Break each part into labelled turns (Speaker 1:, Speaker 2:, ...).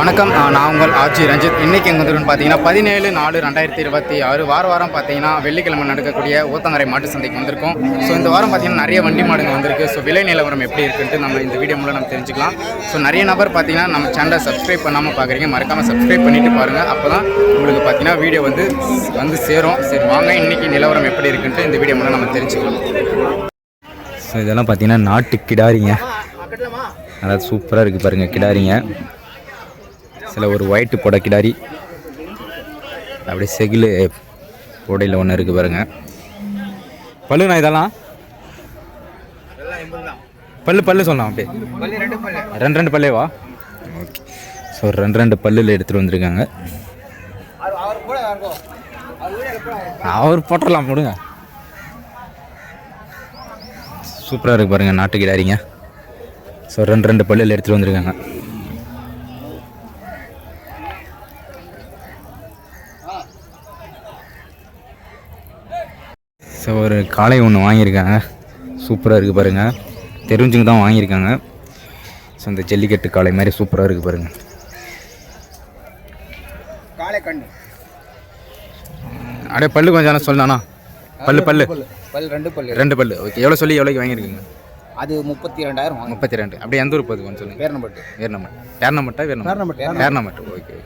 Speaker 1: வணக்கம், நான் உங்கள் ஆட்சி ரஞ்சித். இன்றைக்கி எங்கே வந்துருன்னு பார்த்தீங்கன்னா 17/4/2026 வாரம் பார்த்தீங்கன்னா வெள்ளிக்கிழமை நடக்கக்கூடிய ஊத்தங்கரை மாட்டு சந்தைக்கு வந்திருக்கோம். ஸோ இந்த வாரம் பார்த்தீங்கன்னா நிறைய வண்டி மாடுங்க வந்திருக்கு. ஸோ விலை நிலவரம் எப்படி இருக்குன்ட்டு நம்ம இந்த வீடியோ மூலம் நம்ம தெரிஞ்சுக்கலாம். ஸோ நிறைய நபர் பார்த்தீங்கன்னா நம்ம சேனலை சப்ஸ்கிரைப் பண்ணாமல் பார்க்குறீங்க, மறக்காமல் சப்ஸ்கிரைப் பண்ணிவிட்டு பாருங்கள். அப்போ தான் உங்களுக்கு பார்த்தீங்கன்னா வீடியோ வந்து சேரும். சரி வாங்க, இன்றைக்கி நிலவரம் எப்படி இருக்குன்ட்டு இந்த வீடியோ மூலம் நம்ம தெரிஞ்சுக்கலாம். ஸோ இதெல்லாம் பார்த்தீங்கன்னா நாட்டு கிடாரிங்க, அதாவது சூப்பராக இருக்குது பாருங்கள் கிடாரிங்க. சில ஒரு ஒயிட்டு போட கிடாரி, அப்படியே செகில் போடையில் ஒன்று இருக்குது பாருங்கள். பல்லுண்ணா இதெல்லாம் பல்லு சொல்லலாம். அப்படியே ரெண்டு பல்லேவா? ஓகே. ஸோ ரெண்டு பல்லில் எடுத்துகிட்டு வந்துருக்காங்க. அவர் போட்டுடலாம் போடுங்க. சூப்பராக இருக்குது பாருங்கள் நாட்டு கிடாரிங்க. ஸோ ரெண்டு பல்லில் எடுத்துகிட்டு வந்துருக்காங்க. ஸோ ஒரு காளை ஒன்று வாங்கியிருக்காங்க, சூப்பராக இருக்குது பாருங்கள். தெரிஞ்சுங்க தான் வாங்கியிருக்காங்க. ஸோ இந்த ஜல்லிக்கட்டு காளை மாதிரி சூப்பராக இருக்குது பாருங்கள். காளை கண்ணு அப்படியே பல்லு கொஞ்சம் சொல்லணா. பல்லு ரெண்டு பல்லு. ஓகே. எவ்வளோக்கு வாங்கியிருக்கீங்க?
Speaker 2: அது 32,000.
Speaker 1: 32. அப்படியே எந்த ஊர் போகுது கொஞ்சம் சொல்லுங்கள். பேரணமட்டு. ஓகே.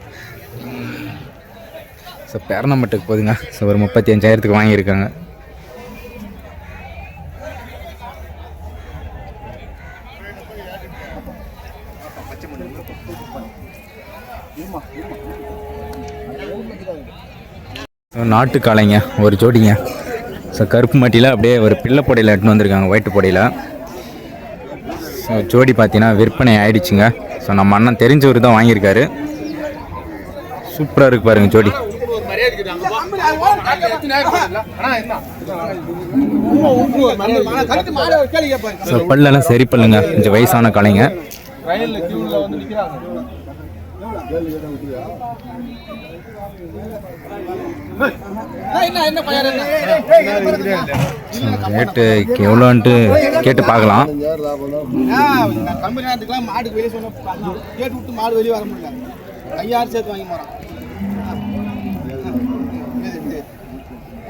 Speaker 1: ஸோ பேரணமட்டுக்கு போகுதுங்க. ஸோ ஒரு 35,000க்கு வாங்கியிருக்காங்க. நாட்டு காளைங்க ஒரு ஜோடிங்க. ஸோ கருப்பு மாட்டியில் அப்படியே ஒரு பிள்ளை பொடையில் எடுத்துன்னு வந்திருக்காங்க, ஒயிட்டு பொடையில். ஸோ ஜோடி பார்த்தீங்கன்னா விற்பனை ஆகிடுச்சுங்க. ஸோ நம்ம அண்ணன் தெரிஞ்சவர் தான் வாங்கியிருக்காரு. சூப்பராக இருக்குது பாருங்கள் ஜோடி. ஸோ பல்லெல்லாம் சரி பல்லுங்க, கொஞ்சம் வயசான காளைங்க. ரேட்டு எவ்வளோன்ட்டு கேட்டு பார்க்கலாம்.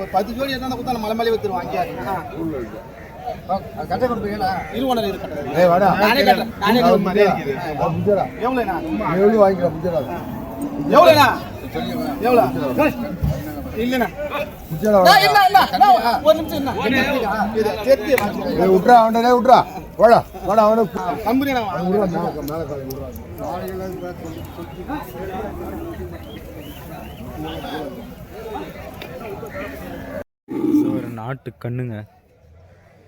Speaker 2: ஒரு 10 ஜோடி என்ன கொடுத்தா மலை மலை வச்சுருவோம். அங்கே கட்டை கொடுப்பீங்களா? இருவனர் எவ்வளோண்ணா? இல்லைண்ணா ஒரு நிமிஷம் விட்றா அவனே விட்றா வாடா வாடா அவனு கம்பெனி.
Speaker 1: ஒரு நாட்டு கண்ணுங்க.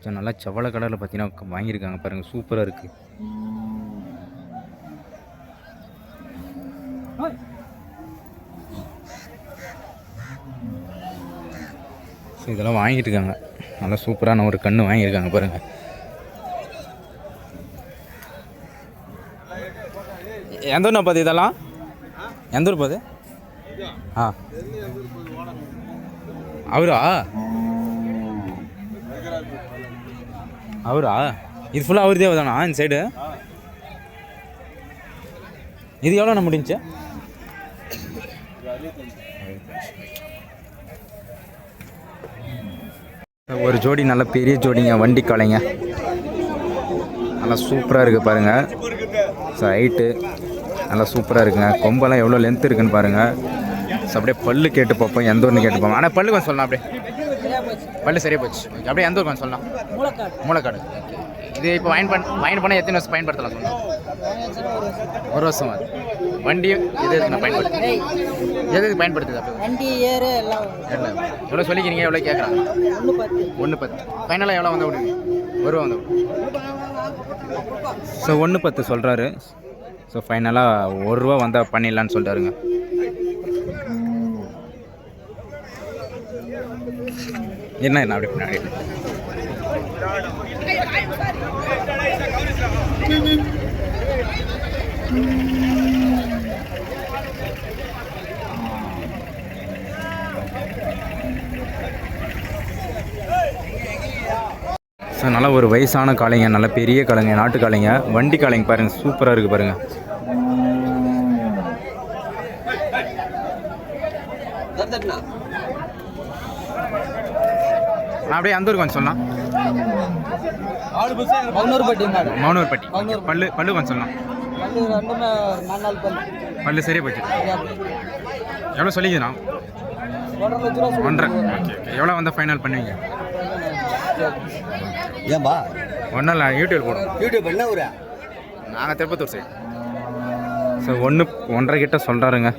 Speaker 1: ஸோ நல்லா செவலை கலரில் பார்த்தீங்கன்னா வாங்கியிருக்காங்க பாருங்கள், சூப்பராக இருக்குது. ஸோ இதெல்லாம் வாங்கிட்டு இருக்காங்க. நல்லா சூப்பரான ஒரு கன்று வாங்கியிருக்காங்க பாருங்கள். எந்த ஊர்னா பார்த்து இதெல்லாம் எந்த ஊர் பார்த்து? அவரா இது ஃபுல்லாக அவர் தேவை தானா இந்த சைடு? இது எவ்வளோ முடிஞ்சு? ஒரு ஜோடி நல்ல பெரிய ஜோடிங்க, வண்டி காளைங்க. நல்லா சூப்பராக இருக்குது பாருங்கள். ஸோ ஹைட்டு நல்லா சூப்பராக இருக்குங்க. கொம்பெல்லாம் எவ்வளோ லென்த் இருக்குன்னு பாருங்கள். ஸோ அப்படியே பல்லு கேட்டு பார்ப்போம், எந்த ஊர்னு கேட்டு பார்ப்போம். ஆனால் பல்லு கொஞ்சம் சொல்லலாம். அப்படியே பல்லு சரியாக போச்சு. ஓகே. அப்படியே எந்த ஊர் கொஞ்சம் சொல்லலாம்? மூலக்காடு. இது இப்போ வாங்கி பண்ணால் எத்தனை வருஷம் பயன்படுத்தலாம் சொல்லலாம்? 1 வருஷம். அது வண்டி எதுக்கு பயன்படுத்துது? அப்போ
Speaker 3: வண்டி ஏறு எல்லாம்
Speaker 1: எவ்வளோ சொல்லிக்கிறீங்க? எவ்வளோ கேட்குறாங்க? 110. ஃபைனலாக எவ்வளோ வந்து விடுங்க? 1 ரூபா வந்து. ஸோ 110 சொல்கிறாரு. ஸோ ஃபைனலாக 1 ரூபா வந்தால் பண்ணிடலான்னு சொல்லிட்டாருங்க. என்ன அப்படி பின்னாடி ஸோ நல்லா ஒரு வயசான காளைங்க, நல்ல பெரிய காளைங்க, நாட்டு காளைங்க, வண்டி காளைங்க பாருங்கள், சூப்பராக இருக்குது பாருங்கள். அப்படியே அந்த ஊருக்கு கொஞ்சம் சொல்லலாம். மௌனூர்பட்டி. பல்லு கொஞ்சம் சொல்லலாம். பல்லு சரியா போச்சு. எவ்வளோ சொல்லிக்கிறா? 1.5. ஓகே. எவ்வளோ வந்தால் ஃபைனல் பண்ணுவீங்க?
Speaker 2: ஏன்பா
Speaker 1: ஒன்றும் இல்லை, யூடியூப் போடும்.
Speaker 2: யூடியூப் என்ன ஊரா?
Speaker 1: நாங்கள் திருப்பத்தூர் சைடு. ஸோ 1.5 கிட்ட சொல்கிறாருங்க.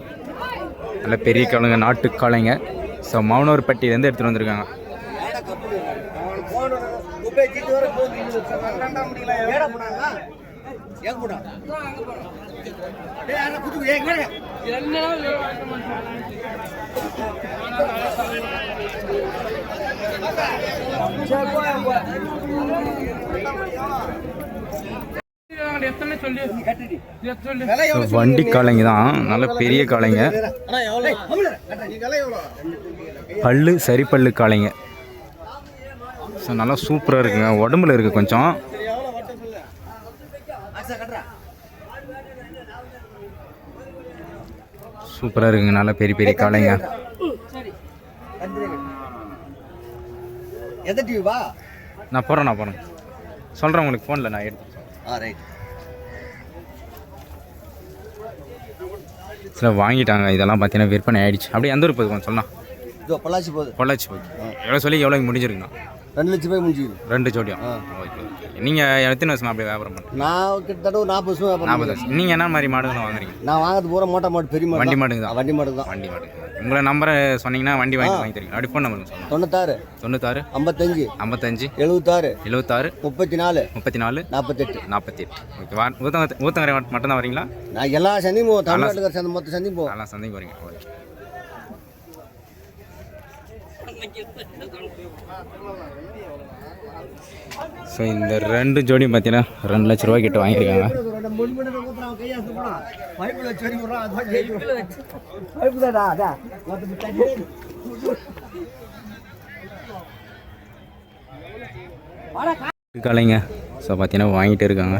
Speaker 1: நல்ல பெரிய காளைங்க, நாட்டு காளைங்க. ஸோ மௌனூர்பட்டியிலேருந்து எடுத்துகிட்டு வந்திருக்காங்க. வண்டி காளைங்க தான், நல்ல பெரிய காளைங்க. பல்லு சரி பல்லு காளைங்க. ஸோ நல்லா சூப்பராக இருக்குங்க. உடம்புல இருக்குது கொஞ்சம். சூப்பராக இருக்குங்க. நல்லா பெரிய பெரிய காளைங்க. நான் போகிறேன் சொல்கிறேன் உங்களுக்கு ஃபோனில் நான் எடுத்து. சில வாங்கிட்டாங்க. இதெல்லாம் பார்த்தீங்கன்னா விற்பனை ஆகிடுச்சு. அப்படியே எந்த ஊருக்கு போகுது சொல்லலாம்?
Speaker 2: பொள்ளாச்சி போகுது.
Speaker 1: எவ்வளோ சொல்லி எவ்வளோ முடிஞ்சிருக்குண்ணா?
Speaker 2: 2 லட்சம் ரூபாய் முடிஞ்சிருக்கு.
Speaker 1: 2 ஜோடியா? ஓகே. நீங்கள் எத்தனை வருஷமா அப்படியே வியாபாரம் பண்ணுறீங்க?
Speaker 2: நான் கிட்டத்தட்ட ஒரு 40 வருஷம் வியாபாரம்.
Speaker 1: 40 வருஷம். நீங்கள் என்ன மாதிரி மாடுங்க வாங்குறீங்க?
Speaker 2: நான் வாங்குறது பூரா மோட்டா மாடு, பெரிய மாடு.
Speaker 1: வண்டி மாடுங்க தான்.
Speaker 2: வண்டி மாடு தான்.
Speaker 1: உங்களை நம்பரை சொன்னீங்கன்னா வண்டி வாங்கி தரீங்க. அப்படி ஃபோன் நம்பர் சொல்லுங்கள்.
Speaker 2: 96
Speaker 1: 55
Speaker 2: 76
Speaker 1: 76
Speaker 2: 34
Speaker 1: 34 48. ஓகே. ஊத்தங்கரை மட்டும் தான் வரீங்களா?
Speaker 2: நான் எல்லா சந்தையும் போவோம். தமிழ்நாட்டுக்கு சந்தை மொத்த சந்தையும் போவோம்.
Speaker 1: எல்லா சந்தையும் வரீங்க. ஓகே. ஸோ இந்த 2 ஜோடியும் பார்த்தீங்கன்னா 2 லட்ச ரூபாய் கிட்ட வாங்கியிருக்காங்க. காலைங்க. ஸோ பார்த்தீங்கன்னா வாங்கிட்டு இருக்காங்க.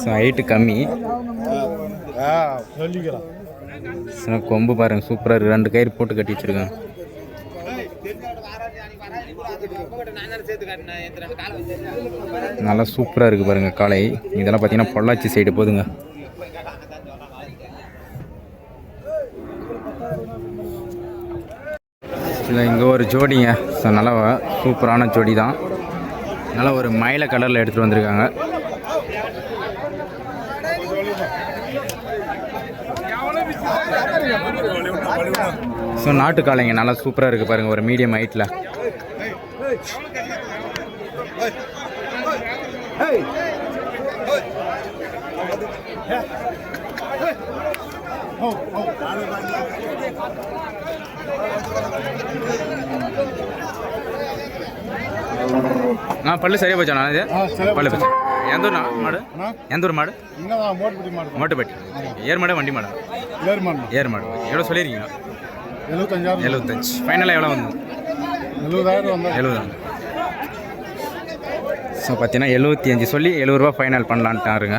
Speaker 1: ஸோ ஹைட்டு கம்மி. கொம்பு பாருங்க, சூப்பராக இருக்குது. 2 கயிறு போட்டு கட்டி வச்சிருக்காங்க. நல்லா சூப்பராக இருக்குது பாருங்க காளை. இதெல்லாம் பார்த்தீங்கன்னா பொள்ளாச்சி சைடு போதுங்க. இல்லை இங்கே ஒரு ஜோடிங்க. ஸோ நல்லா சூப்பரான ஜோடி தான். நல்லா ஒரு மயில கலரில் எடுத்துகிட்டு வந்திருக்காங்க. ஸோ நாட்டு காளைங்க நல்லா சூப்பராக இருக்குது பாருங்கள். ஒரு மீடியம் ஹைட்டில். பல்லு சரியாக போச்சா? நான் இது பல்லு போச்சு. எந்த ஊர் மாடு? எந்த ஊர் மாடு? மோட்டுப்பட்டி. ஏர் மாடு வண்டி மாடு? ஏர் மாடு. எவ்வளோ சொல்லியிருக்கீங்க? 75. ஃபைனலாக எவ்வளோ வந்து? 70. ஸோ பார்த்தீங்கன்னா 75 சொல்லி 70 ரூபா ஃபைனல் பண்ணலான்ட்டாருங்க.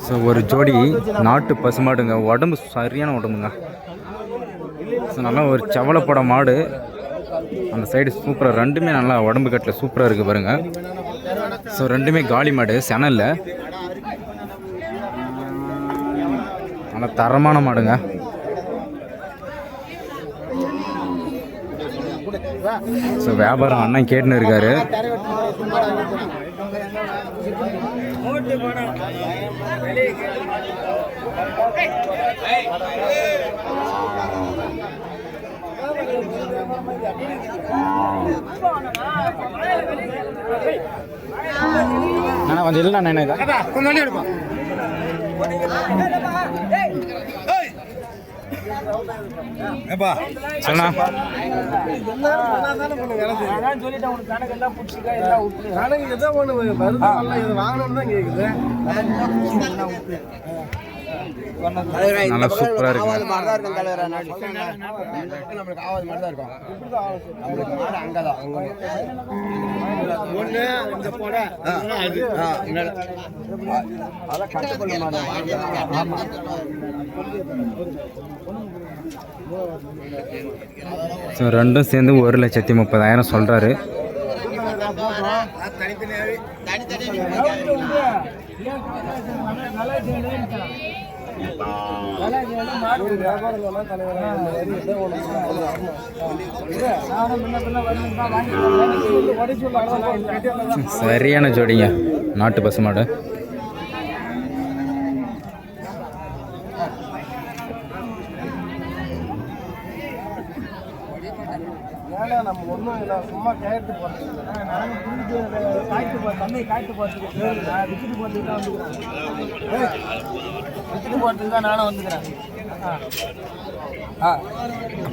Speaker 1: ஸோ ஒரு ஜோடி நாட்டு பசுமாடுங்க. உடம்பு சரியான உடம்புங்க. ஸோ நல்லா ஒரு செவலப்பட மாடு. அந்த சைடு சூப்பராக 2மே நல்லா உடம்பு கட்டில் சூப்பராக இருக்குது பாருங்கள். ஸோ 2மே காலி மாடு, செனல்ல. நல்லா தரமான மாடுங்க. ஸோ வியாபாரம் அண்ணன் கேட்டுன்னு இருக்காரு. அண்ணா கொஞ்சம் இல்லைண்ணா என்ன இதா கொஞ்சம் எடுப்பா. சொல்லுண்ணா. நல்லா சூப்பராக இருக்கு. ஸோ ரெண்டும் சேர்ந்து 1,30,000 சொல்கிறாரு. சரியான ஜோடிங்க நாட்டு பசுமாடு.
Speaker 2: நம்ம ஒன்றும் இல்லை, சும்மா கேட்டு போகிறோம். காய்ட்டு போகிறதுக்கு விசிட்டு போகிறதுக்கு தான் வந்துக்கிறேன். விசிட்டு போகிறதுக்கு தான் நானும் வந்துக்கிறேன்.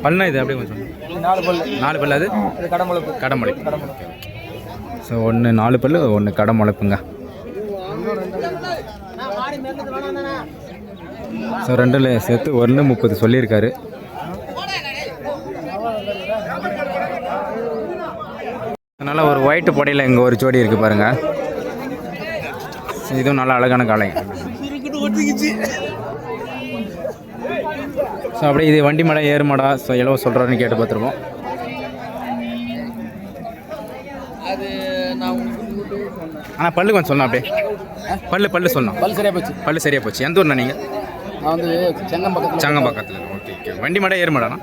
Speaker 1: பல்னா இது அப்படியே கொஞ்சம் 4 பல். அது கடமுளைப்பு. ஸோ 1 4 பல், 1 கடமுளைப்புங்க. ஸோ 2ல் சேர்த்து 1,30 சொல்லியிருக்காரு. அதனால் ஒரு ஒயிட் பொடையில் இங்கே ஒரு ஜோடி இருக்குது பாருங்கள். இதுவும் நல்லா அழகான காளை. ஸோ அப்படியே இது வண்டி மாடா ஏறு மாடா ஸோ எவ்வளோ சொல்கிறாருன்னு கேட்டு பார்த்துருவோம். ஆனால் பல்லு கொஞ்சம் சொல்லலாம். அப்படியே பல்லு சொல்லலாம். பல்லு சரியாக போச்சு. எந்த ஊர்ண்ணா நீங்கள்?
Speaker 2: நான் வந்து
Speaker 1: செங்கம்பக்கத்தில். ஓகே. வண்டி மாடா ஏறு மாடாண்ணா?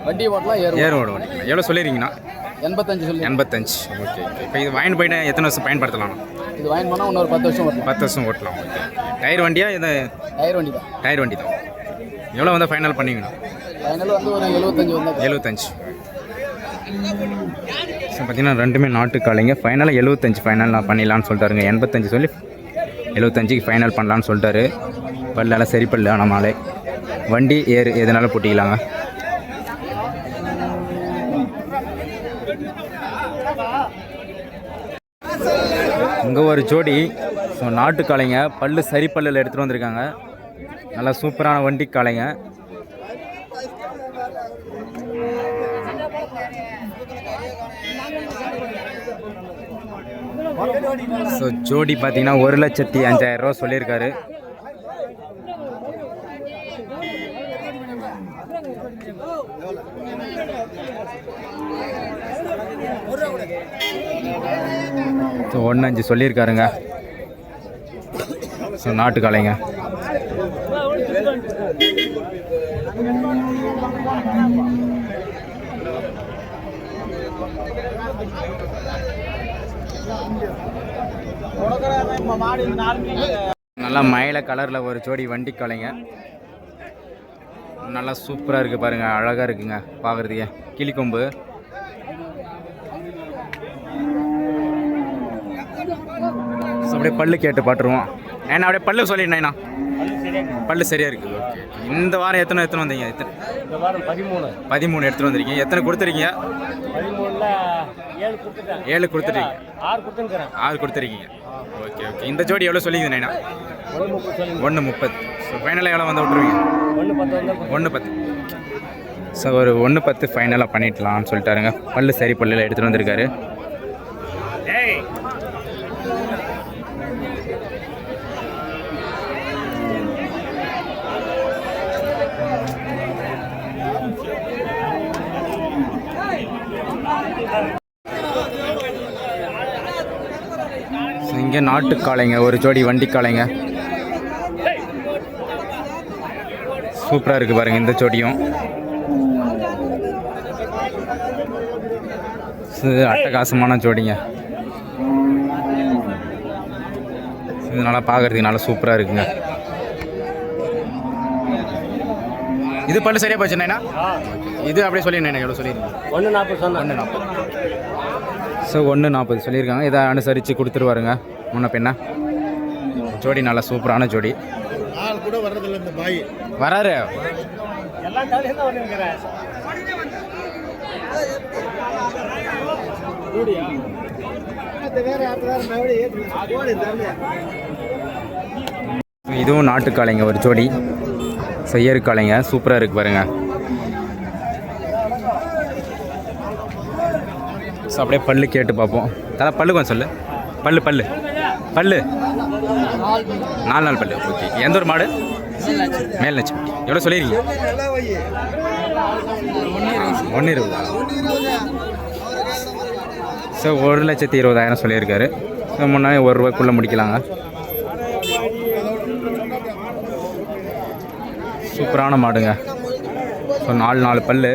Speaker 2: வண்டி ஓட்டலாம்
Speaker 1: ஏறு ஓட. எவ்வளோ சொல்லிடுறீங்கண்ணா?
Speaker 2: 85.
Speaker 1: ஓகே. இப்போ இது வாங்கி போயிட்டு எத்தனை வருஷம் பயன்படுத்தலாம்?
Speaker 2: இது வாங்கி போனால் இன்னொரு 10 வருஷம் ஓட்டலாம்.
Speaker 1: 10 வருஷம் ஓட்டலாம். ஓகே. டயர் வண்டியா? இது டயர் வண்டி தான். எவ்வளோ வந்தால் ஃபைனல் பண்ணிங்கண்ணா?
Speaker 2: ஃபைனல் வந்து ஒரு 75.
Speaker 1: ஸோ பார்த்தீங்கன்னா ரெண்டுமே நாட்டு காளைங்க. ஃபைனலாக 75 ஃபைனல் நான் பண்ணிடலான்னு சொல்லிட்டாருங்க. 85 சொல்லி 75க்கு ஃபைனல் பண்ணலான்னு சொல்லிட்டாரு. பல்லெல்லாம் சரி பல்லு. ஆனால் மாலை வண்டி ஏறு எதனாலும் போட்டிக்கலாங்க. இங்கே ஒரு ஜோடி ஸோ நாட்டு காளைங்க. பல்லு சரி பல்லில் எடுத்துகிட்டு வந்திருக்காங்க. நல்லா சூப்பரான வண்டி காளைங்க. ஸோ ஜோடி பார்த்தீங்கன்னா 1,05,000 ரூபா சொல்லியிருக்காரு. ஸோ 1,05 சொல்லியிருக்காருங்க. ஸோ நாட்டு காளைங்க. நல்லா மயில கலரில் ஒரு ஜோடி வண்டி காளைங்க. நல்லா சூப்பராக இருக்குது பாருங்கள். அழகாக இருக்குங்க பார்க்குறதுக்கே. கிளிக்கொம்பு. ஸோ அப்படியே பல்லு கேட்டு பாட்டுருவோம். ஏன்னா அப்படியே பல்லு சொல்லிடுண்ணா. பல்லு சரியாக இருக்குது. ஓகே. இந்த வாரம் எத்தனை வந்தீங்க?
Speaker 2: இந்த வாரம்
Speaker 1: 13 எடுத்துகிட்டு வந்திருக்கீங்க. எத்தனை கொடுத்துருக்கீங்க? 7 கொடுத்துட்டீங்க. 6 கொடுத்துருக்கீங்க. ஓகே. இந்த ஜோடி எவ்வளோ சொல்லிங்கண்ணா? 1,30. ஸோ ஃபைனலாக எவ்வளோ வந்து விட்ருவீங்க? 1,10. ஸோ ஒரு 1,10 ஃபைனலாக பண்ணிடலாம்னு சொல்லிட்டாருங்க. பல்லு சரி பல்லில் எடுத்துகிட்டு வந்திருக்காரு. இங்கே நாட்டு காளைங்க ஒரு ஜோடி வண்டி காளைங்க. சூப்பராக இருக்குது பாருங்கள் இந்த ஜோடியும். அட்டகாசமான ஜோடிங்க. இது நல்லா பார்க்குறதுக்கு நல்லா சூப்பராக இருக்குங்க. இது பல்லு சரியாக போச்சுண்ணா? இது அப்படியே சொல்லிடுண்ணா. எவ்வளோ சொல்லிடுங்க? 1,40. ஸோ 1,40 சொல்லியிருக்காங்க. இதை அனுசரித்து கொடுத்துருவாருங்க முன்ன பின்ன. ஜோடி நல்லா சூப்பரான ஜோடி.
Speaker 2: கூட வர்றதில்ல இந்த பாய்
Speaker 1: வராரு. இதுவும் நாட்டுக்காளைங்க ஒரு ஜோடி. ஸோ ஏறு காளைங்க சூப்பராக இருக்குது பாருங்கள். ஸோ அப்படியே பல்லு கேட்டு பார்ப்போம். தலை பல்லு கொஞ்சம் சொல்லு. பல்லு பல்லு பல்லு 4 நாள் பல்லு. ஓகே. எந்த ஒரு மாடு? மேல் லட்சம். எவ்வளோ சொல்லியிருக்கீங்க? 120. ஸோ 1,20,000 சொல்லியிருக்காரு. ஸோ முன்னாடி ₹1 முடிக்கலாங்க. சூப்பரான மாடுங்க. ஸோ 4 பல்லு.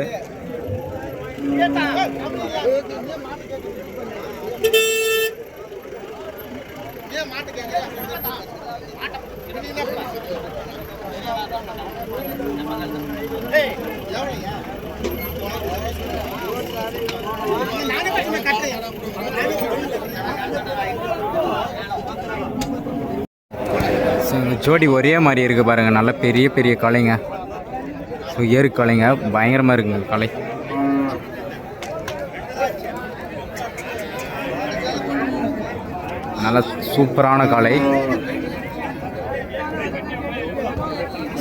Speaker 1: ஸோ இந்த ஜோடி ஒரே மாதிரி இருக்குது பாருங்கள். நல்ல பெரிய பெரிய காளைங்க. ஸோ ஏறு காளைங்க பயங்கரமாக இருக்குங்க காளை. நல்ல சூப்பரான காளை.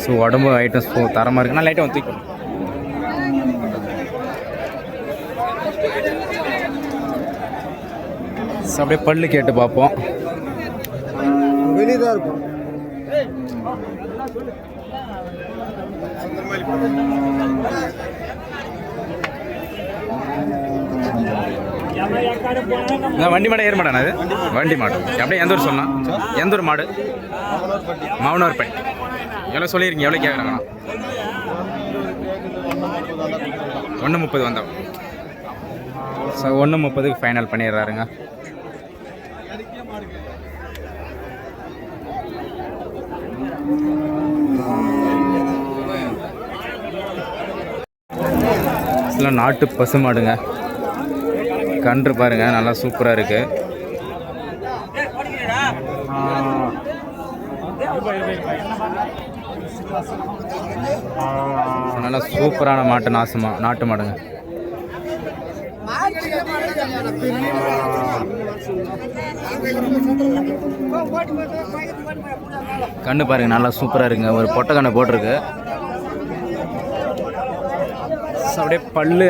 Speaker 1: ஸோ உடம்பு ஐட்டம் தரமாக இருக்குது. நான் லைட்டாக வந்து தூக்கணும். ஸோ அப்படியே பல்லு கேட்டு பார்ப்போம்.
Speaker 2: வெளியே தான் இருக்கும்.
Speaker 1: வண்டி மாடு ஏற மாட்டானா? அது வண்டி மாடு. அப்படியே எந்த ஊர் சொல்லலாம்? எந்த ஊர் மாடு? மௌனூர்பட்டி. எவ்வளோ சொல்லியிருக்கீங்க? எவ்வளோ கேட்குறாங்கண்ணா? 1:30 வந்தோம். ஸோ 1:30க்கு ஃபைனல் பண்ணிடுறாருங்க. இதெல்லாம் நாட்டு பசு மாடுங்க. கன்று பாருங்க நல்லா சூப்பராக இருக்கு. நல்லா சூப்பரான நாட்டு மாடுங்க. கண்ணு பாருங்க நல்லா சூப்பராக இருக்குங்க. ஒரு பொட்டை கண்ணை போட்டிருக்கு. அப்படியே பல்லு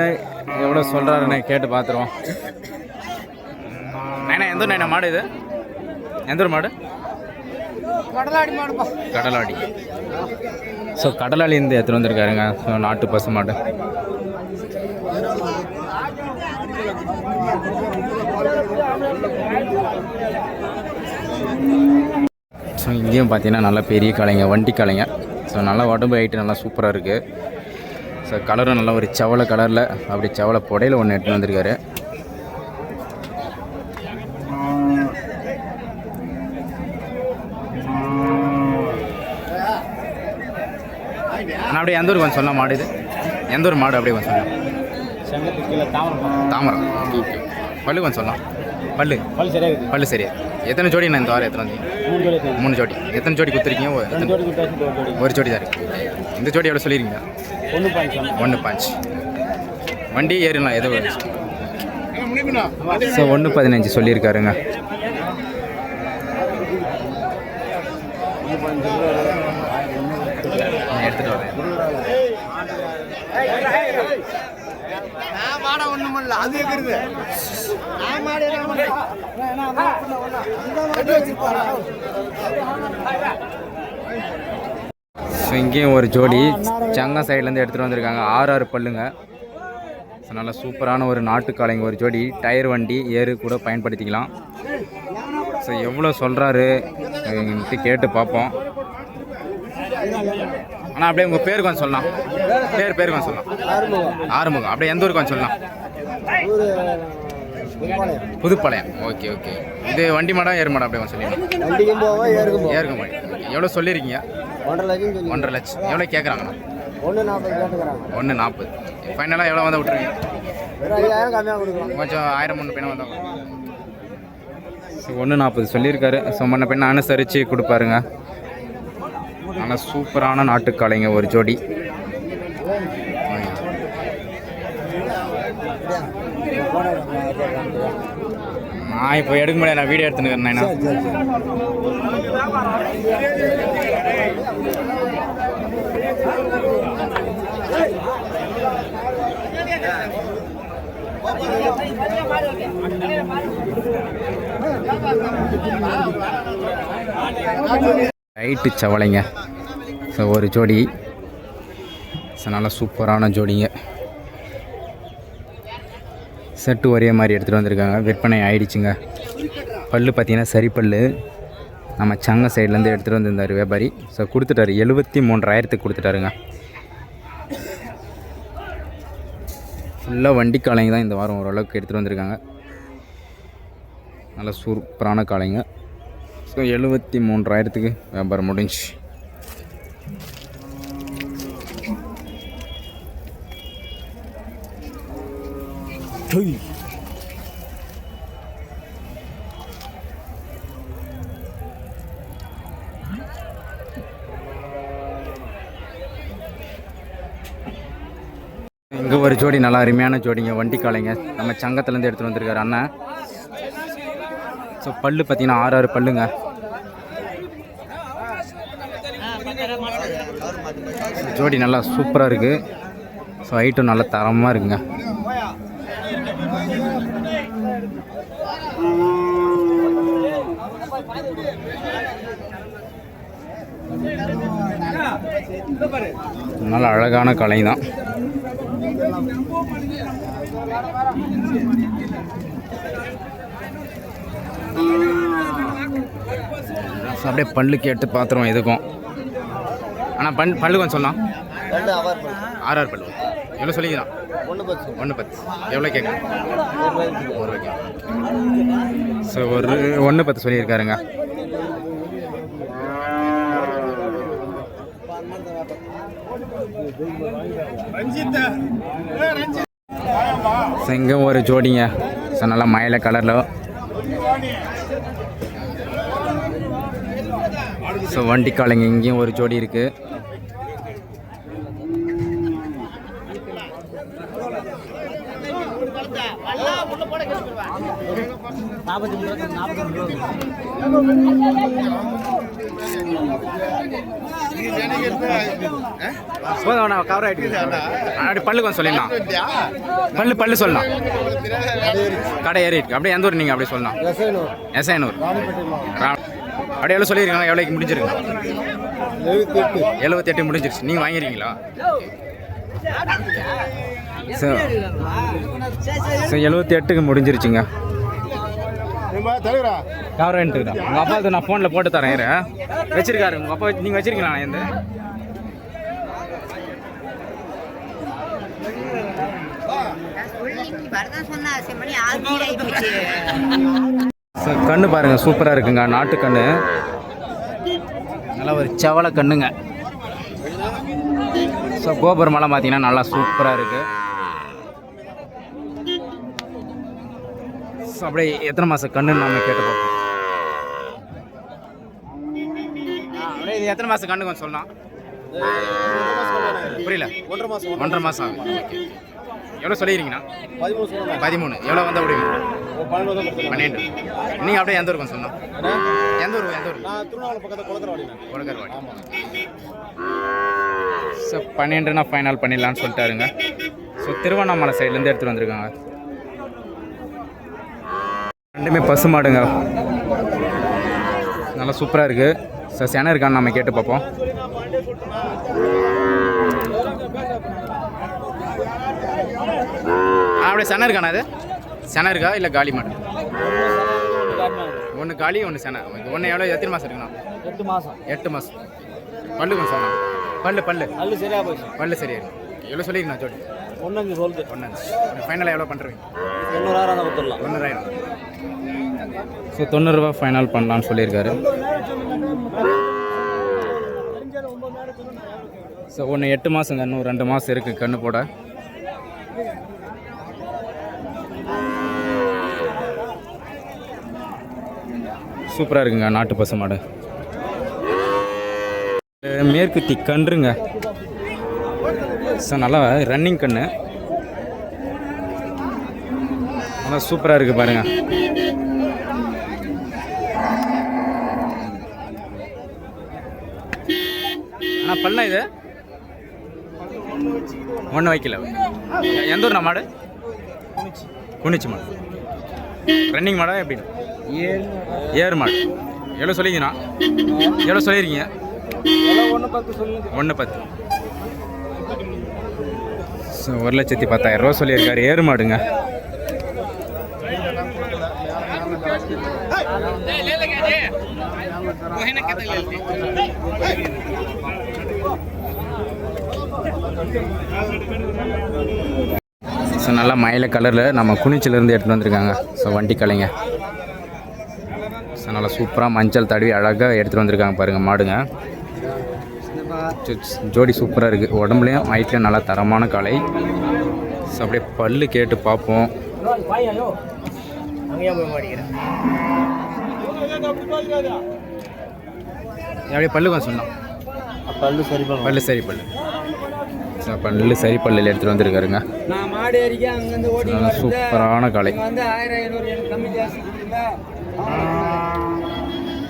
Speaker 1: எவ்வளோ சொல்கிறாருன்னு கேட்டு பார்த்துருவோம். நைனா எந்த நைனா மாடு இது? எந்த ஒரு மாடு?
Speaker 2: கடலாடி மாடுப்பா.
Speaker 1: கடலாடி. ஸோ கடலாடிலேருந்து எடுத்துகிட்டு வந்திருக்காருங்க. ஸோ நாட்டு பசு மாடு. ஸோ இங்கேயும் பார்த்தீங்கன்னா நல்லா பெரிய காளைங்க, வண்டி காளைங்க. ஸோ நல்லா உடம்பு ஹைட்டு நல்லா சூப்பராக இருக்குது. ஸோ கலரும் நல்லா ஒரு செவலை கலரில் அப்படி செவலை புடையில் ஒன்று எடுத்துகிட்டு வந்திருக்காரு. ஆனால் அப்படியே எந்த ஊருக்கு கொஞ்சம் சொல்லலாம் மாடு இது? எந்த ஒரு மாடு அப்படியே கொஞ்சம் சொல்லலாம்? தாமரம். ஓகே. பல்லு கொஞ்சம் சொல்லலாம். பல்லு சரியாக பல்லு சரியா. எத்தனை ஜோடி நான் இந்த வாரம் எத்தனை வந்தீங்க? 3 ஜோடி. எத்தனை ஜோடி கொடுத்துருக்கீங்க? ஒரு ஜோடி தான் இருக்குது. இந்த ஜோடி எவ்வளோ சொல்லியிருக்கீங்க? 1.5. வண்டி ஏறலாம் எதோ. ஸோ 1.15 சொல்லியிருக்காருங்க. எடுத்துகிட்டு வரேன்.
Speaker 2: அது இருக்குது.
Speaker 1: ஸோ இங்கேயும் ஒரு ஜோடி சங்க சைட்லேருந்து எடுத்துகிட்டு வந்திருக்காங்க. 6 பல்லுங்க. ஸோ நல்லா சூப்பரான ஒரு நாட்டுக்காளைங்க ஒரு ஜோடி. டயர் வண்டி ஏறு கூட பயன்படுத்திக்கலாம். ஸோ எவ்வளோ சொல்கிறாரு கேட்டு பார்ப்போம். ஆனால் அப்படியே உங்கள் பேர் கொஞ்சம் சொல்லலாம். பேர் கொஞ்சம் சொல்லலாம். ஆறுமுகம். அப்படியே எந்த ஊருக்கு கொஞ்சம் சொல்லலாம்? புதுப்பாளையம். ஓகே. இது வண்டி மாடா ஏறு மாடா? அப்படியே கொஞ்சம் சொல்லிடுங்க. ஏறுங்க மாடி. எவ்வளோ சொல்லியிருக்கீங்க? 1.5 லட்சம். எவ்வளோ கேட்குறாங்கண்ணா? 1.40. ஃபைனலாக எவ்வளோ வந்தால் விட்டுருங்க? கொஞ்சம் 1000 முன்ன பின்ன வந்தாங்க. 1.40 சொல்லியிருக்காரு. ஸோ முன்ன பின்ன அனுசரித்து கொடுப்பாருங்க. நல்லா சூப்பரான நாட்டுக்காளைங்க ஒரு ஜோடி. நான் இப்போ எடுக்க முடியாது. நான் வீடியோ எடுத்துன்னு இருக்கேன். ரைட்டு சவளைங்க. ஸோ ஒரு ஜோடி. ஸோ நல்லா சூப்பரான ஜோடிங்க. செட்டு ஒரே மாதிரி எடுத்துகிட்டு வந்திருக்காங்க. விற்பனை ஆயிடுச்சுங்க. பல்லு பார்த்தீங்கன்னா சரி பல்லு. நம்ம சங்க சைட்லேருந்து எடுத்துகிட்டு வந்திருந்தார் வியாபாரி. ஸோ கொடுத்துட்டாரு 73,000 கொடுத்துட்டாருங்க. ஃபுல்லாக வண்டி காளைங்க தான் இந்த வாரம் ஓரளவுக்கு எடுத்துகிட்டு வந்திருக்காங்க. நல்லா சூப்பரான காளைங்க. ஸோ 73,000 வியாபாரம் முடிஞ்சு. இங்கே ஒரு ஜோடி நல்லா அருமையான ஜோடிங்க. வண்டி காளைங்க. நம்ம சங்கத்துலேருந்து எடுத்துகிட்டு வந்திருக்காரு அண்ணன். ஸோ பல்லு பார்த்தீங்கன்னா 6 பல்லுங்க. ஜோடி நல்லா சூப்பராக இருக்குது. ஸோ ஹைட்டும் நல்லா தரமாக இருக்குங்க. நல்ல அழகான கலை தான். அப்படியே பல்லு கேட்டு பார்த்துருவோம் எதுக்கும். ஆனால் பல்லு கொஞ்சம் சொல்லலாம். 6 பல்லு. எவ்வளோ சொல்லிக்கலாம்? 110. எவ்வளோ கேட்குறேன்? ஸோ ஒரு 110 சொல்லியிருக்காருங்க. ஸோ இங்கே ஒரு ஜோடிங்க. ஸோ நல்லா மயில கலரில். ஸோ வண்டி காலைங்க. இங்கேயும் ஒரு ஜோடி இருக்குது. கவர் ஆகிட்டு அப்படி பல்லு கொஞ்சம் சொல்லிடலாம். பல்லு சொல்லலாம். கடை ஏறிட்டு அப்படியே எந்த ஊர் நீங்கள் அப்படியே சொல்லலாம். எஸ்ஐனூர். அப்படியே எவ்வளோ சொல்லியிருக்காங்க? எவ்வளோக்கு முடிஞ்சிருக்கு? 78 முடிஞ்சிருச்சு. நீங்கள் வாங்கிருக்கீங்களா? ஸோ 78க்கு முடிஞ்சிருச்சுங்க. கவர் வாங்கிட்டு தான் உங்கள் அப்பா நான் ஃபோனில் போட்டு தரேன். வச்சிருக்காரு உங்கள் அப்பா. நீங்கள் வச்சிருக்கீங்களா? எந்த கண்ணு பாருங்கள் சூப்பராக இருக்குங்க. நாட்டு கண்ணு. நல்லா ஒரு செவலை கண்ணுங்க. ஸோ கோபுரமெல்லாம் பார்த்தீங்கன்னா நல்லா சூப்பராக இருக்குது. ஸோ அப்படியே எத்தனை மாதம் கண்ணுன்னு நம்ம கேட்டு பார்ப்போம். அப்படியே இது எத்தனை மாதம் கண்ணு கொஞ்சம் சொல்லலாம். புரியல. 1.5 மாதம் ஆகும். எவ்வளோ சொல்லிடுறீங்கண்ணா? 13. எவ்வளோ வந்தால் விடுவீங்க? 12. நீங்கள் அப்படியே எந்த ஊர் கொஞ்சம் சொல்லலாம். எந்த ஊர்? கொடக்கரவாடி. ஸோ 12னா ஃபைனல் பண்ணிடலான்னு சொல்லிட்டாருங்க. ஸோ திருவண்ணாமலை சைட்லேருந்து எடுத்துகிட்டு வந்திருக்காங்க. ரெண்டுமே பசு மாடுங்க. நல்லா சூப்பராக இருக்குது. ஸோ செனை இருக்கான்னு நம்ம கேட்டு பார்ப்போம். அப்படியே செனை இருக்காண்ணா? அது செனை இருக்கா இல்லை காலி மாடு? ஒன்று காலி ஒன்று செனை. ஒன்று எவ்வளோ எத்தனை மாதம் இருக்குண்ணா? 8 மாதம். பல்லு கொஞ்சம் சொல்லலாம். பல்லு சரியாக போச்சு. பல்லு சரியா இருக்கு. எவ்வளோ சொல்லியிருக்கண்ணா ஜோடி? 1.5 சொல்லுது. 1.5. ஃபைனலாக எவ்வளோ பண்ணுறீங்க? 90,000 கொடுத்துடலாம். 90,000. ஸோ 90 ரூபா ஃபைனல் பண்ணலான்னு சொல்லியிருக்காரு. ஸோ ஒன்று 8 மாதங்க. இன்னும் 2 மாதம் இருக்குது கண்ணு போட. சூப்பராக இருக்குங்க நாட்டு பசு மாடு. மேற்குத்தி கன்றுங்க. ஸோ நல்லா ரன்னிங் கன்று. நல்லா சூப்பராக இருக்குது பாருங்கள். ஆனால் பல்லா இது ஒன்று வைக்கல. எந்த ஊர் மாடு? குனிச்சி மாடு. ரன்னிங் மாடா எப்படி? ஏறு மாடு. எவ்வளோ சொல்லிங்கண்ணா? எவ்வளோ சொல்லியிருக்கீங்க? 1,10. ஸோ 1,10,000 சொல்லியிருக்காரு. ஏறு மாடுங்க. ஸோ நல்லா மயில கலரில் நம்ம குனிச்சிலேருந்து எடுத்துகிட்டு வந்திருக்காங்க. ஸோ வண்டி கலைங்க. ஸோ நல்லா சூப்பராக மஞ்சள் தடவி அழகாக எடுத்துகிட்டு வந்திருக்காங்க பாருங்கள் மாடுங்க. ஜோடி சூப்பராக இருக்குது. உடம்புலையும் வயிற்றுலையும் நல்லா தரமான காலை. ஸோ அப்படியே பல்லு கேட்டு பார்ப்போம். அப்படியே பல்லு கொஞ்சம் சொன்னோம். பல்லு சரி பல்லு. ஸோ பல்லு சரி பல்லில் எடுத்துகிட்டு வந்துருக்காருங்க. சூப்பரான காலை.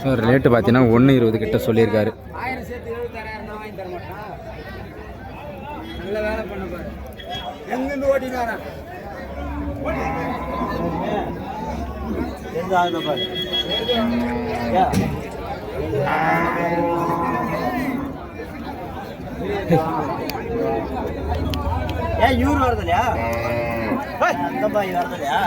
Speaker 1: ஸோ ரேட்டு பார்த்தீங்கன்னா 1,20 கிட்ட சொல்லியிருக்காரு.
Speaker 2: இவரு வருதுலையா? அந்த பாய் வருதுலையா?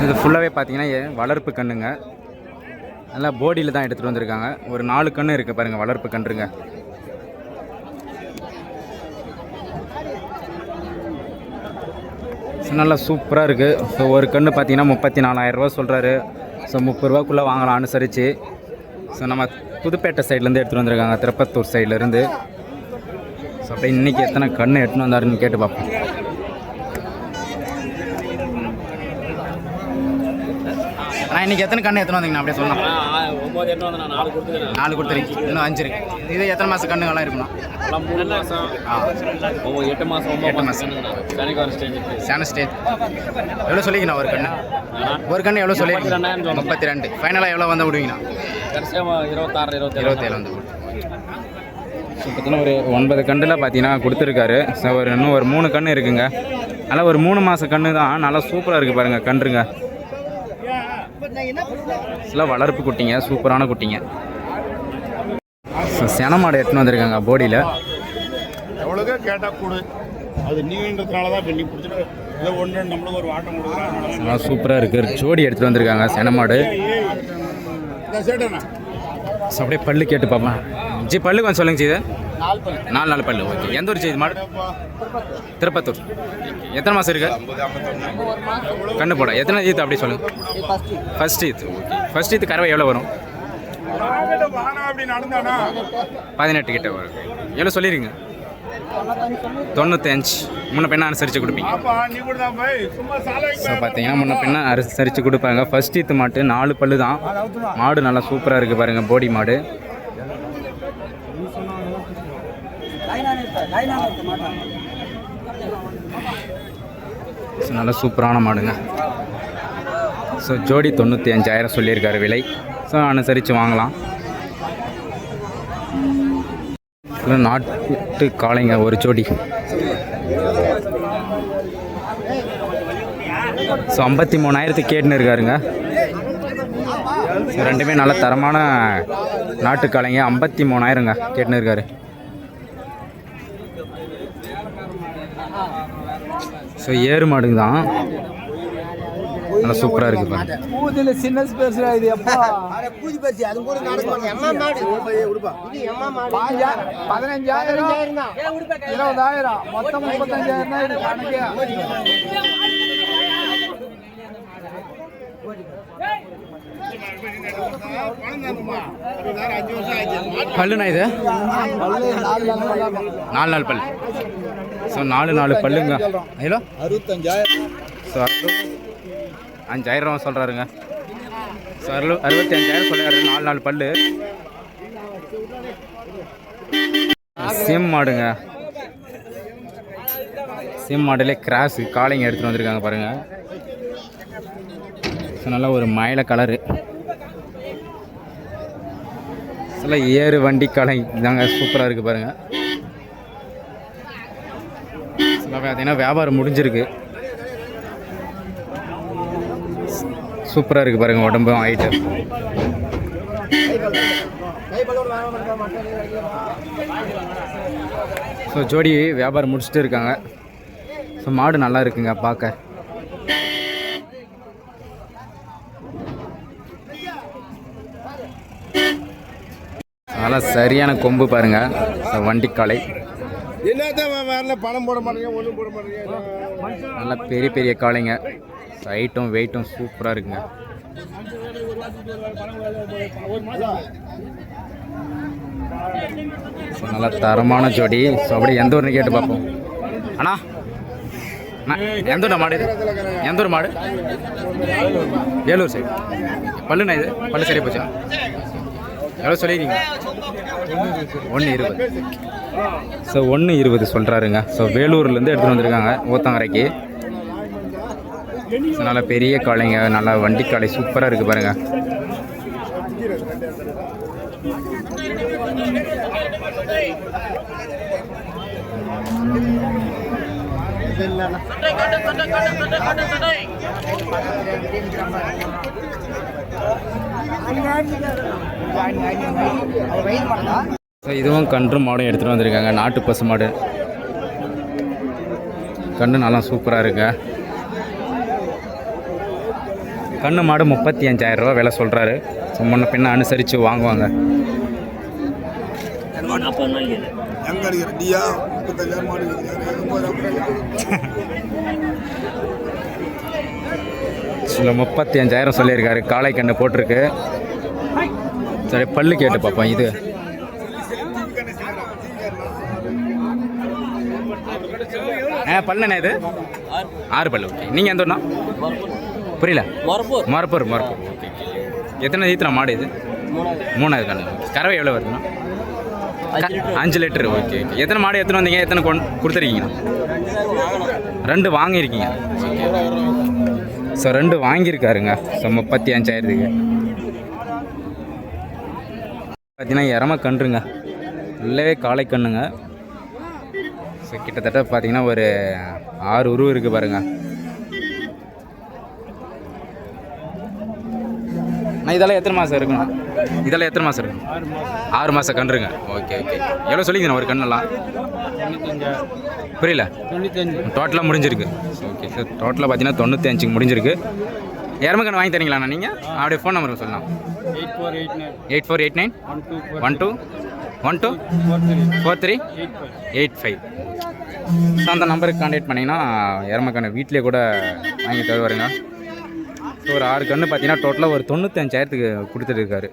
Speaker 1: இது ஃபுல்லாகவே பார்த்தீங்கன்னா வளர்ப்பு கண்ணுங்க. நல்லா போடியில் தான் எடுத்துகிட்டு வந்திருக்காங்க. ஒரு 4 கன்று இருக்குது பாருங்கள், வளர்ப்பு கன்றுங்க. ஸோ நல்லா சூப்பராக இருக்குது. ஸோ ஒரு கன்று பார்த்தீங்கன்னா 34,000 சொல்கிறாரு. ஸோ 30 ரூபாக்குள்ளே வாங்கலாம் அனுசரித்து. ஸோ நம்ம புதுப்பேட்டை சைட்லேருந்து எடுத்துகிட்டு வந்திருக்காங்க, திருப்பத்தூர் சைட்லேருந்து. ஸோ அப்படியே இன்றைக்கி எத்தனை கன்று எடுத்துன்னு வந்தாருன்னு கேட்டு பார்ப்போம். நான் இன்றைக்கி எத்தனை கன்று எத்தனை வந்தீங்கண்ணா அப்படியே சொல்லலாம்? 4 கொடுத்துருக்கீங்க. இன்னும் 5 இருக்கு. இது எத்தனை மாதம் கண்ணுங்கள்லாம் இருக்கணும்?
Speaker 3: 3 மாதம். 8 மாதம்.
Speaker 1: 8 மாதம். சேன ஸ்டேஜ். எவ்வளோ சொல்லிங்கண்ணா ஒரு கண்ணு? ஒரு கண்ணு எவ்வளோ சொல்லியிருக்கீங்க? 32. ஃபைனலாக எவ்வளோ வந்து விடுவீங்கண்ணா? 27 வந்து விடு. ஸோ பார்த்தீங்கன்னா ஒரு 9 கண்டில் பார்த்தீங்கன்னா கொடுத்துருக்காரு. ஸோ இன்னும் ஒரு 3 கன்று இருக்குங்க. நல்லா ஒரு 3 மாதம் கன்று தான். நல்லா சூப்பராக இருக்குது பாருங்கள் கன்றுங்க. எல்லாம் வளர்ப்பு குட்டிங்க, சூப்பரான குட்டிங்க. ஸோ சென மாடு எடுத்துன்னு வந்திருக்காங்க போடியில்.
Speaker 4: எவ்வளோக்கே கேட்டால் கூடு, அது நீன்றதுனால தான் பண்ணி பிடிச்சிட்டு இதை ஒன்று நம்மளுக்கு ஒரு வாட்டம் கொடுக்குறாங்க.
Speaker 1: சூப்பராக இருக்குது. ஜோடி எடுத்துகிட்டு வந்திருக்காங்க சென மாடு. ஸோ அப்படியே பல்லு கேட்டு பார்ப்பேன். ஜி பல்லு கொஞ்சம் சொல்லுங்க ஜி. இது 4 பல்லு. ஓகே. எந்த ஊர் செய்து மாடு? திருப்பத்தூர். எத்தனை மாதம் இருக்கு கண்ணு போட? எத்தனை ஈத்து அப்படி சொல்லுங்கள். ஃபஸ்ட் ஈத்து. ஓகே. ஃபஸ்ட் ஈத்து கறவை எவ்வளோ வரும்? 18 கிட்ட வரும். எவ்வளோ சொல்லிடுங்க? 95. முன்ன பெண்ணை அனுசரித்து கொடுப்பீங்க. ஸோ பார்த்தீங்கன்னா முன்ன பெண்ணை அனுசரித்து கொடுப்பாங்க. ஃபஸ்ட் ஈத்து மாட்டு 4 பல்லு தான். மாடு நல்லா சூப்பராக இருக்குது பாருங்கள், போடி மாடு. ஸோ நல்லா சூப்பரான மாடுங்க. ஸோ ஜோடி 95,000 சொல்லியிருக்காரு விலை. ஸோ அனுசரித்து வாங்கலாம். நாட்டு காளைங்க ஒரு ஜோடி. ஸோ 53,000 கேட்டுன்னு இருக்காருங்க. ரெண்டுமே நல்ல தரமான நாட்டு காளைங்க. 53,000ங்க கேட்டுன்னு இருக்காரு. ஸோ ஏறு மாடுங்க தான். நல்லா சூப்பராக இருக்குது பாருங்க.
Speaker 2: பூதில சின்ன ஸ்பேஸ் இது எப்பா பூதி பேசி அது கூட நடக்குவாங்க. எம்மா மாடு இது எம்மா மாடு 15,000 20,000 மொத்தம் 35,000 தான் இது கணக்கே.
Speaker 1: பல்லுண்ணா இது 4 பல்லு. ஸோ 4 பல்லுங்க. எவ்வளோ?
Speaker 2: 65,000.
Speaker 1: ஸோ 5,000 சொல்கிறாருங்க. ஸோ 65,000 சொல்கிறாரு. 4 பல்லு. சேம் மாடுங்க. சேம் மாடலே கிராஸு காளைங்க எடுத்துகிட்டு வந்திருக்காங்க பாருங்கள். ஸோ நல்லா ஒரு மயில கலரு, நல்லா ஏறு வண்டி காளை இதாங்க, சூப்பராக இருக்குது பாருங்கள். பார்த்தீங்கன்னா வியாபாரம் முடிஞ்சிருக்கு. சூப்பராக இருக்குது பாருங்கள், உடம்பும் ஹைட்டு. ஸோ ஜோடி வியாபாரம் முடிச்சுட்டு இருக்காங்க. ஸோ மாடு நல்லா இருக்குங்க பார்க்க. நல்லா சரியான கொம்பு பாருங்க. வண்டிக்காலை
Speaker 2: பணம் போட மாட்டேங்க, ஒன்றும் போட மாட்டேங்க.
Speaker 1: நல்லா பெரிய பெரிய காளைங்க, ஹைட்டும் வெயிட்டும் சூப்பராக இருக்குங்க. நல்லா தரமான ஜோடி. ஸோ அப்படியே எந்த ஊர்னு கேட்டு பார்ப்போம். அண்ணா எந்த ஊர் மாடு இது? எந்த ஊர் மாடு? வேலூர் சைடு. பல்லுண்ணா இது? பல்லு சரியாக போச்சா? எவ்வளோ சொல்லியிருக்கீங்க? 1.20. ஸோ 1.20 சொல்கிறாருங்க. ஸோ வேலூர்லேருந்து எடுத்துகிட்டு வந்திருக்காங்க ஊத்தங்கரைக்கு. ஸோ நல்லா பெரிய காளைங்க, நல்லா வண்டி காளை சூப்பராக இருக்குது பாருங்கள். இதுவும் கன்று மாடும் எடுத்துகிட்டு வந்திருக்காங்க. நாட்டு பசு மாடு கன்று நல்லா சூப்பராக இருக்குங்க. கண்ணு மாடு 35,000 ரூபா விலை சொல்கிறாரு. ஸோ முன்ன பின்ன அனுசரித்து வாங்குவாங்க. சில 35,000 சொல்லியிருக்காரு. காளை கண்ணு போட்டிருக்கு. சரி பல்லு கேட்டு பார்ப்போம். இது பல்லுண்ணா இது 6 பல்லு. ஓகே. நீங்கள் எந்த ஒன்றா? புரியல. மரப்பூர். ஓகே. எத்தனை ஈத்தனை மாடு இது? 3வது கண்ணு. கறவை எவ்வளோ வருதுண்ணா? 5 லிட்டரு. ஓகே. எத்தனை மாடு எத்தனை வந்தீங்க? எத்தனை கொடுத்துருக்கீங்க? 2 வாங்கியிருக்கீங்க. ஸோ 2 வாங்கியிருக்காருங்க. ஸோ 35,000க்கு பார்த்தீங்கன்னா எரம கன்றுங்க, நல்லாவே காளை கண்ணுங்க. ஸோ கிட்டத்தட்ட பார்த்தீங்கன்னா ஒரு 6 உருவம் இருக்குது பாருங்கள். நான் இதெல்லாம் எத்தனை மாதம் இருக்குண்ணா? இதெல்லாம் எத்தனை மாதம் இருக்குங்க? 6 மாதம் கன்றுங்க. ஓகே. எவ்வளோ சொல்லிங்கண்ணா ஒரு கண்ணெல்லாம்? புரியல. 95 டோட்டலாக முடிஞ்சிருக்கு. ஓகே சார், டோட்டலாக பார்த்தீங்கன்னா 95 முடிஞ்சிருக்கு. எரமக்கன்று வாங்கி தரீங்களாண்ணா நீங்கள்? அப்படியே ஃபோன் நம்பர் சொல்லலாம். 8489 12 4385. ஸோ அந்த நம்பருக்கு கான்டாக்ட் பண்ணிங்கன்னா எரமக்கன்று வீட்டிலே கூட வாங்கி தருவாருங்க. ஸோ ஒரு 6 கன்று பார்த்தீங்கன்னா டோட்டலாக ஒரு 95,000க்கு கொடுத்துட்டு இருக்காரு.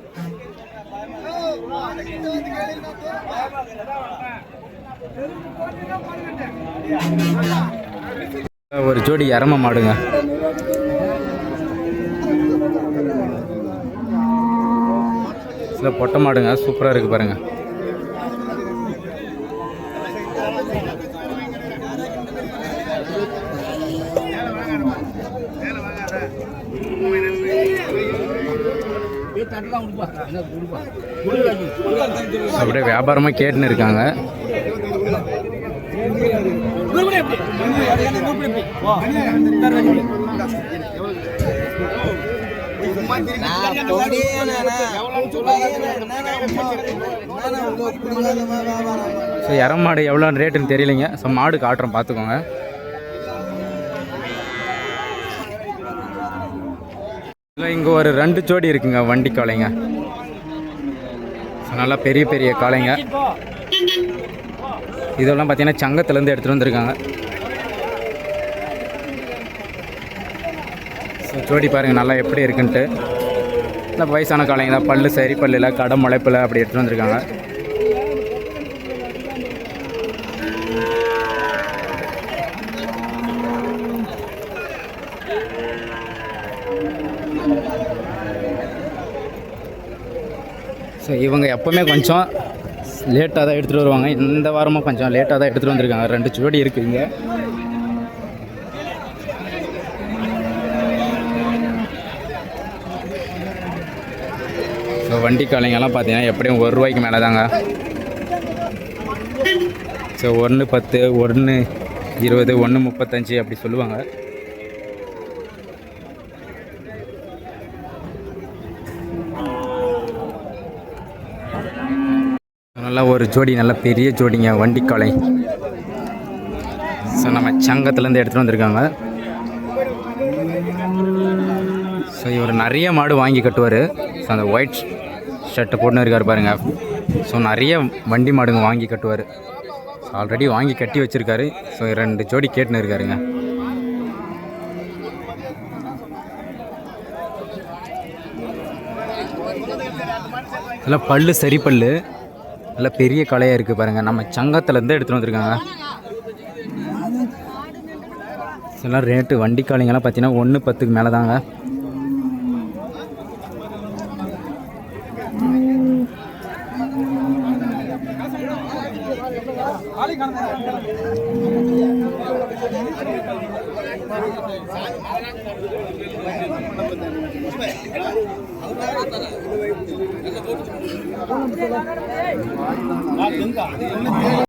Speaker 1: ஒரு ஜோடி எரம மாடுங்க. சில பொட்டை மாடுங்க, சூப்பராக இருக்குது பாருங்கள். அப்படியே வியாபாரமாக கேட்டுன்னு இருக்காங்க. ஸோ எரம் மாடு எவ்வளோ ரேட்டுன்னு தெரியலைங்க. ஸோ மாடு காட்டுறோம் பார்த்துக்கோங்க. இங்கே ஒரு 2 ஜோடி இருக்குங்க வண்டி காளைங்க. நல்லா பெரிய பெரிய காளைங்க. இதெல்லாம் பார்த்தீங்கன்னா சங்கத்துலேருந்து எடுத்துகிட்டு வந்திருக்காங்க. ஸோ ஜோடி பாருங்கள் நல்லா எப்படி இருக்குன்ட்டு. இல்லை வயசான காளைங்க தான், பல்லு சரி பல்லில் கடை முளைப்பில் அப்படி எடுத்துகிட்டு வந்திருக்காங்க. ஸோ இவங்க எப்போவுமே கொஞ்சம் லேட்டாக தான் எடுத்துகிட்டு வருவாங்க. இந்த வாரமும் கொஞ்சம் லேட்டாக தான் எடுத்துகிட்டு வந்திருக்காங்க. 2 ஜோடி இருக்குதுங்க. வண்டி காலைங்கெல்லாம் பார்த்தீங்கன்னா எப்படியும் ₹1 மேலே தாங்க. ஸோ 1.10, 1.20, 1.35 அப்படி சொல்லுவாங்க. நல்லா ஒரு ஜோடி, நல்ல பெரிய ஜோடிங்க வண்டி காளை. ஸோ நம்ம சங்கத்துலேருந்து எடுத்துகிட்டு வந்திருக்காங்க. ஸோ இவர் நிறைய மாடு வாங்கி கட்டுவார். ஸோ அந்த ஒயிட் ஷர்ட்டை போட்டுன்னு இருக்கார் பாருங்கள். ஸோ நிறைய வண்டி மாடுங்க வாங்கி கட்டுவார். ஸோ ஆல்ரெடி வாங்கி கட்டி வச்சுருக்காரு. ஸோ 2 ஜோடி கேட்டுன்னு இருக்காருங்க. நல்லா பல்லு சரி பல்லு, நல்லா பெரிய கலையாக இருக்குது பாருங்கள். நம்ம சங்கத்துலேருந்து எடுத்துகிட்டு வந்திருக்காங்க. இதெல்லாம் ரேட்டு வண்டி காலைங்கெல்லாம் பார்த்தீங்கன்னா 1.10 மேலே தாங்க.